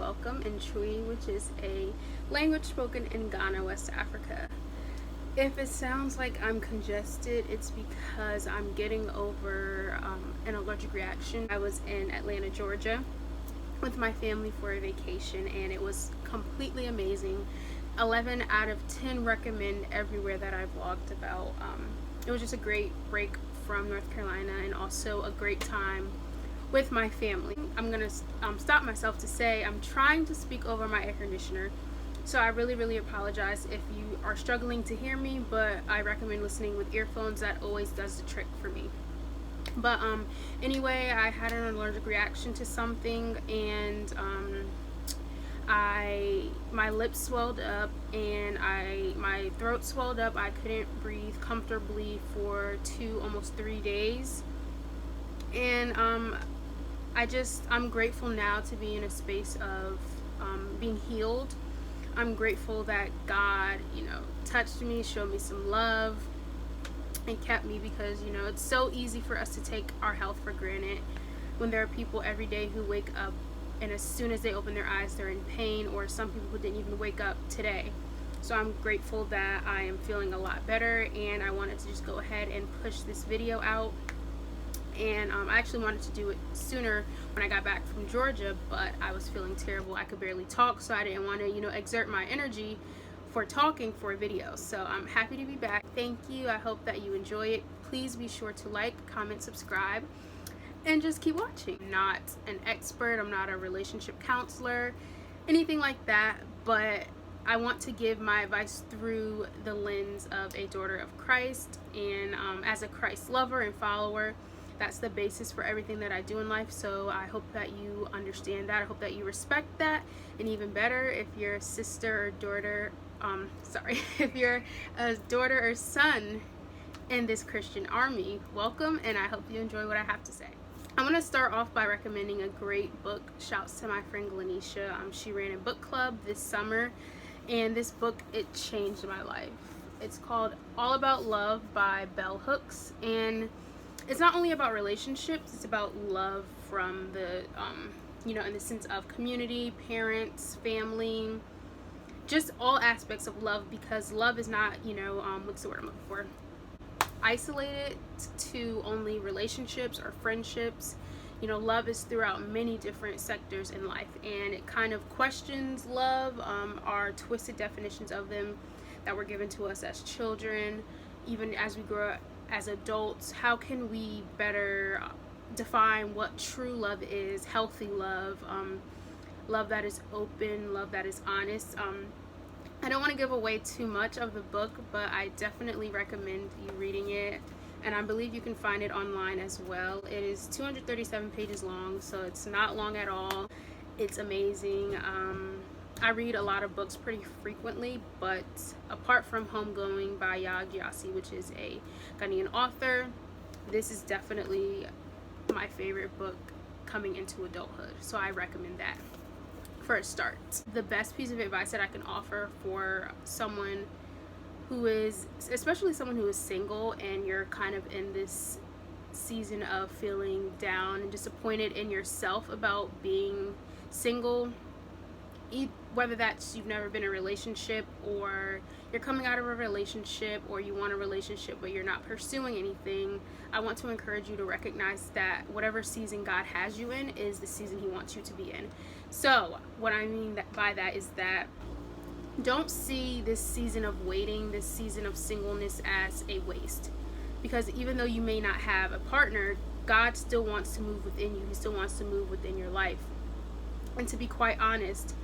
welcome in Chui, which is a language spoken in Ghana, West Africa. If it sounds like I'm congested, it's because I'm getting over an allergic reaction. I was in Atlanta, Georgia with my family for a vacation, and it was completely amazing. 11 out of 10 recommend everywhere that I vlogged about. It was just a great break from North Carolina and also a great time with my family. I'm gonna stop myself to say I'm trying to speak over my air conditioner, so I really apologize if you are struggling to hear me, but I recommend listening with earphones. That always does the trick for me. But anyway, I had an allergic reaction to something, and my lips swelled up and my throat swelled up. I couldn't breathe comfortably for almost 3 days, and I'm grateful now to be in a space of being healed. I'm grateful that God, touched me, showed me some love, and kept me, because it's so easy for us to take our health for granted when there are people every day who wake up and as soon as they open their eyes they're in pain, or some people who didn't even wake up today. So I'm grateful that I am feeling a lot better, and I wanted to just go ahead and push this video out. And I actually wanted to do it sooner when I got back from Georgia, but I was feeling terrible. I could barely talk, so I didn't want to exert my energy for talking for a video. So I'm happy to be back. Thank you. I hope that you enjoy it. Please be sure to like, comment, subscribe, and just keep watching. I'm not an expert, I'm not a relationship counselor, anything like that, but I want to give my advice through the lens of a daughter of Christ, and as a Christ lover and follower. That's the basis for everything that I do in life. So I hope that you understand that. I hope that you respect that. And even better, if you're a sister or daughter, if you're a daughter or son in this Christian army, welcome, and I hope you enjoy what I have to say. I'm going to start off by recommending a great book. Shouts to my friend Glanisha. She ran a book club this summer, and this book, it changed my life. It's called All About Love by Bell Hooks, and it's not only about relationships, it's about love from the, in the sense of community, parents, family, just all aspects of love, because love is not, what's the word I'm looking for? Isolated to only relationships or friendships. Love is throughout many different sectors in life, and it kind of questions love, our twisted definitions of them that were given to us as children, even as we grow up as adults. How can we better define what true love is, healthy love, love that is open, love that is honest. I don't want to give away too much of the book, but I definitely recommend you reading it, and I believe you can find it online as well. It is 237 pages long, so it's not long at all. It's amazing. I read a lot of books pretty frequently, but apart from Homegoing by Yaa Gyasi, which is a Ghanaian author, this is definitely my favorite book coming into adulthood, so I recommend that for a start. The best piece of advice that I can offer for someone who is, especially someone who is single, and you're kind of in this season of feeling down and disappointed in yourself about being single, whether that's you've never been in a relationship, or you're coming out of a relationship, or you want a relationship but you're not pursuing anything, I want to encourage you to recognize that whatever season God has you in is the season He wants you to be in. So what I mean by that is that don't see this season of waiting, this season of singleness, as a waste, because even though you may not have a partner, God still wants to move within you. He still wants to move within your life. And to be quite honest,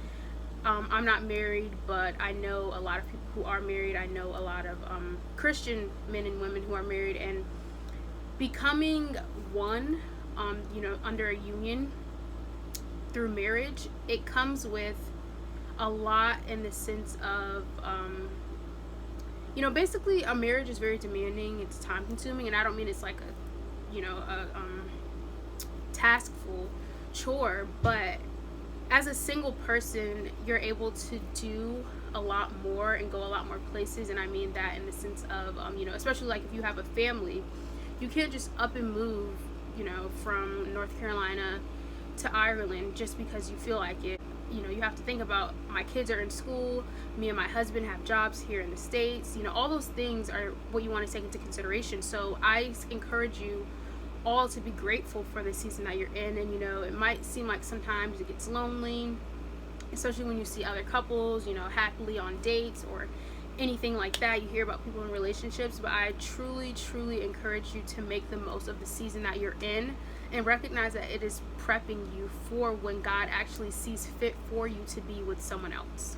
I'm not married, but I know a lot of people who are married. I know a lot of Christian men and women who are married, and becoming one, under a union through marriage, it comes with a lot in the sense of, basically a marriage is very demanding. It's time consuming, and I don't mean it's like a taskful chore, but as a single person, you're able to do a lot more and go a lot more places. And I mean that in the sense of, especially like if you have a family, you can't just up and move, from North Carolina to Ireland just because you feel like it. you have to think about, my kids are in school, me and my husband have jobs here in the States. All those things are what you want to take into consideration. So I encourage you all to be grateful for the season that you're in. And it might seem like sometimes it gets lonely, especially when you see other couples happily on dates or anything like that. You hear about people in relationships, but I truly encourage you to make the most of the season that you're in, and recognize that it is prepping you for when God actually sees fit for you to be with someone else.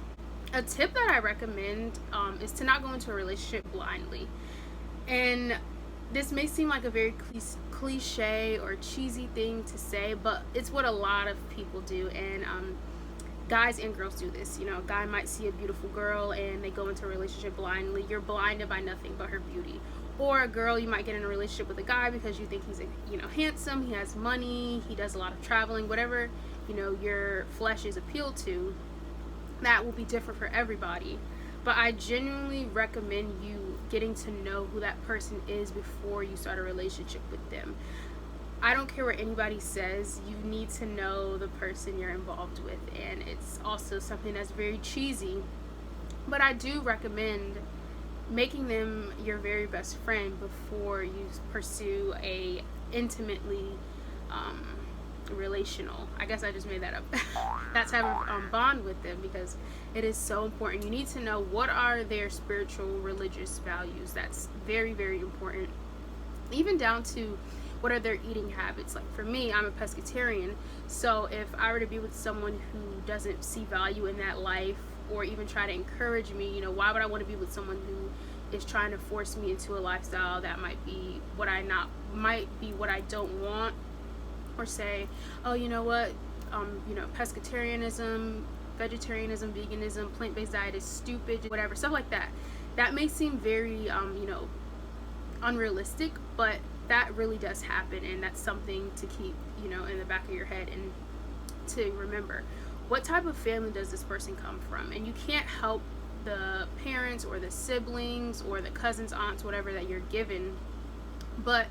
A tip that I recommend is to not go into a relationship blindly. And this may seem like a very cliche or cheesy thing to say, but it's what a lot of people do. And guys and girls do this. A guy might see a beautiful girl and they go into a relationship blindly. You're blinded by nothing but her beauty. Or a girl, you might get in a relationship with a guy because you think he's handsome, he has money, he does a lot of traveling, whatever your flesh is appealed to. That will be different for everybody. But I genuinely recommend you getting to know who that person is before you start a relationship with them. I don't care what anybody says, you need to know the person you're involved with. And it's also something that's very cheesy, but I do recommend making them your very best friend before you pursue a intimately relational, I guess I just made that up, that type of bond with them, because it is so important. You need to know what are their spiritual, religious values. That's very important, even down to what are their eating habits. Like for me, I'm a pescatarian, so if I were to be with someone who doesn't see value in that life, or even try to encourage me, why would I want to be with someone who is trying to force me into a lifestyle that might be what I don't want, or say, oh, you know what, pescatarianism, vegetarianism, veganism, plant-based diet is stupid, whatever, stuff like that. That may seem very unrealistic, but that really does happen, and that's something to keep in the back of your head, and to remember, what type of family does this person come from? And you can't help the parents or the siblings or the cousins, aunts, whatever that you're given, but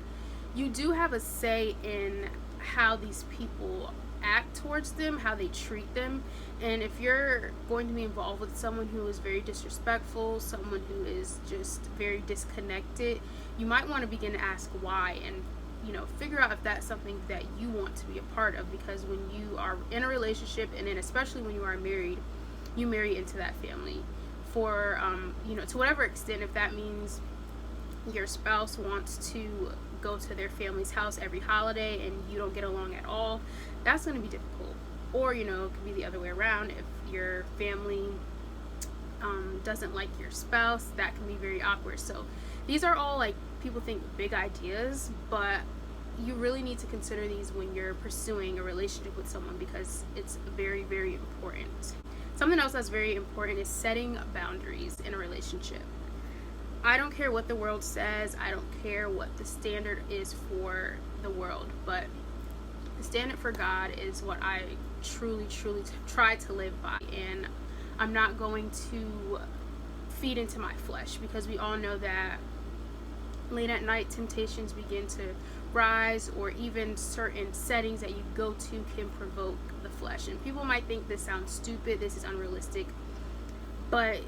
you do have a say in how these people act towards them, how they treat them. And if you're going to be involved with someone who is very disrespectful, someone who is just very disconnected, you might want to begin to ask why, and figure out if that's something that you want to be a part of. Because when you are in a relationship, and then especially when you are married, you marry into that family for to whatever extent. If that means your spouse wants to go to their family's house every holiday and you don't get along at all, that's going to be difficult. Or it could be the other way around. If your family doesn't like your spouse, that can be very awkward. So these are all, like, people think big ideas, but you really need to consider these when you're pursuing a relationship with someone, because it's very important. Something else that's very important is setting boundaries in a relationship. I don't care what the world says, I don't care what the standard is for the world, but the standard for God is what I truly try to live by. And I'm not going to feed into my flesh, because we all know that late at night temptations begin to rise, or even certain settings that you go to can provoke the flesh. And people might think this sounds stupid, this is unrealistic, but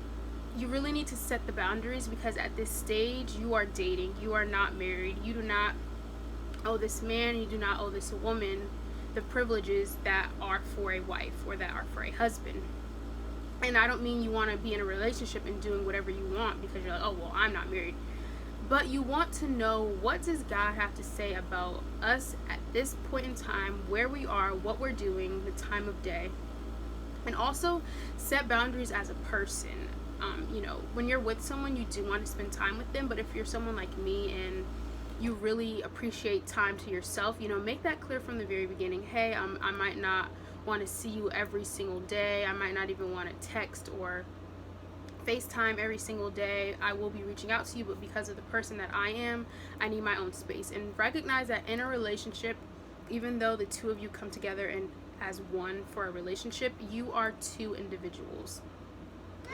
you really need to set the boundaries, because at this stage you are dating, you are not married. You do not owe this man, you do not owe this woman the privileges that are for a wife or that are for a husband. And I don't mean you want to be in a relationship and doing whatever you want because you're like, oh well, I'm not married. But you want to know, what does God have to say about us at this point in time, where we are, what we're doing, the time of day. And also set boundaries as a person. When you're with someone, you do want to spend time with them, but if you're someone like me and you really appreciate time to yourself, make that clear from the very beginning. Hey, I might not want to see you every single day. I might not even want to text or FaceTime every single day. I will be reaching out to you, but because of the person that I am, I need my own space. And recognize that in a relationship, even though the two of you come together and as one for a relationship, you are two individuals.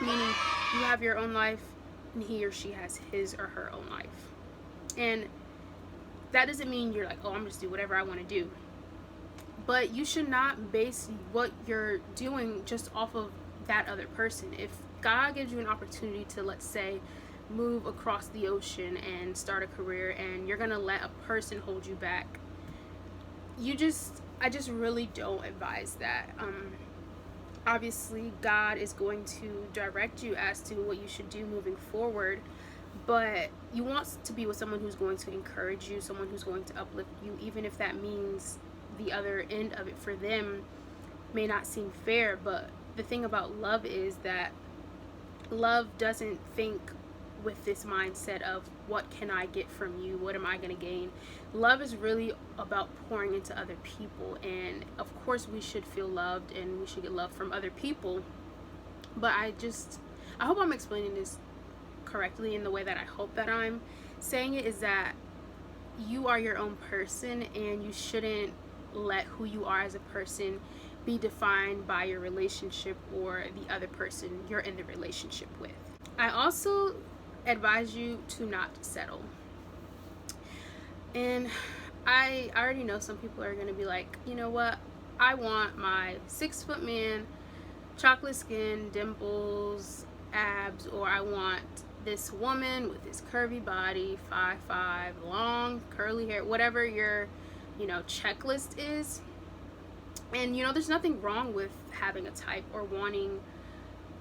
Meaning you have your own life and he or she has his or her own life. And that doesn't mean you're like, oh, I'm just do whatever I want to do. But you should not base what you're doing just off of that other person. If God gives you an opportunity to, let's say, move across the ocean and start a career, and you're gonna let a person hold you back, I just really don't advise that. Obviously God is going to direct you as to what you should do moving forward, but you want to be with someone who's going to encourage you, someone who's going to uplift you, even if that means the other end of it for them may not seem fair. But the thing about love is that love doesn't think with this mindset of what can I get from you, what am I going to gain. Love is really about pouring into other people, and of course we should feel loved and we should get love from other people. But I hope I'm explaining this correctly in the way that I hope that I'm saying it, is that you are your own person, and you shouldn't let who you are as a person be defined by your relationship or the other person you're in the relationship with. I also advise you to not settle. And I already know some people are going to be like, you know what, I want my 6-foot man, chocolate skin, dimples, abs, or I want this woman with this curvy body, 5'5", long curly hair, whatever your checklist is. And there's nothing wrong with having a type or wanting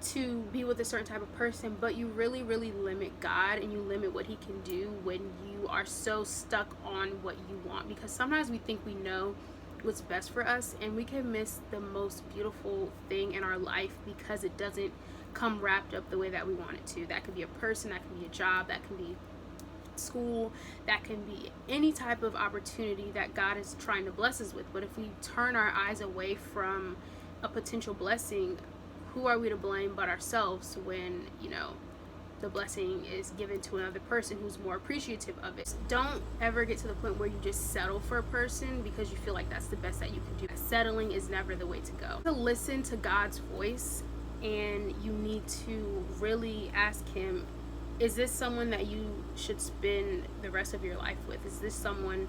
to be with a certain type of person, but you really limit God, and you limit what he can do when you are so stuck on what you want. Because sometimes we think we know what's best for us, and we can miss the most beautiful thing in our life because it doesn't come wrapped up the way that we want it to. That could be a person, that can be a job, that can be school, that can be any type of opportunity that God is trying to bless us with. But if we turn our eyes away from a potential blessing, who are we to blame but ourselves when the blessing is given to another person who's more appreciative of it? Don't ever get to the point where you just settle for a person because you feel like that's the best that you can do. Settling is never the way to go. To listen to God's voice, and you need to really ask him, is this someone that you should spend the rest of your life with? Is this someone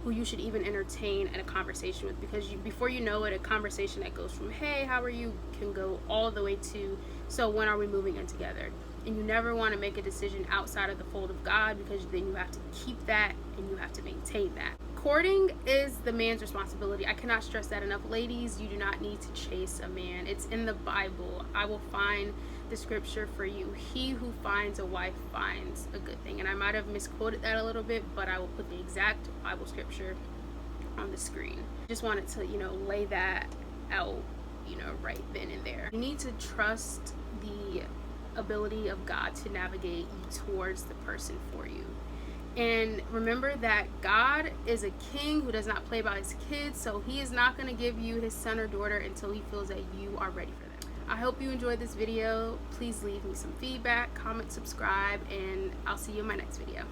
who you should even entertain a conversation with? Because before you know it, a conversation that goes from, hey, how are you, can go all the way to, so when are we moving in together? And you never want to make a decision outside of the fold of God, because then you have to keep that and you have to maintain that. Courting is the man's responsibility. I cannot stress that enough. Ladies, you do not need to chase a man. It's in the Bible. I will find the scripture for you. He who finds a wife finds a good thing. And I might have misquoted that a little bit, but I will put the exact Bible scripture on the screen. Just wanted to lay that out right then and there. You need to trust the ability of God to navigate you towards the person for you. And remember that God is a king who does not play about his kids, so he is not going to give you his son or daughter until he feels that you are ready for them. I hope you enjoyed this video. Please leave me some feedback, comment, subscribe, and I'll see you in my next video.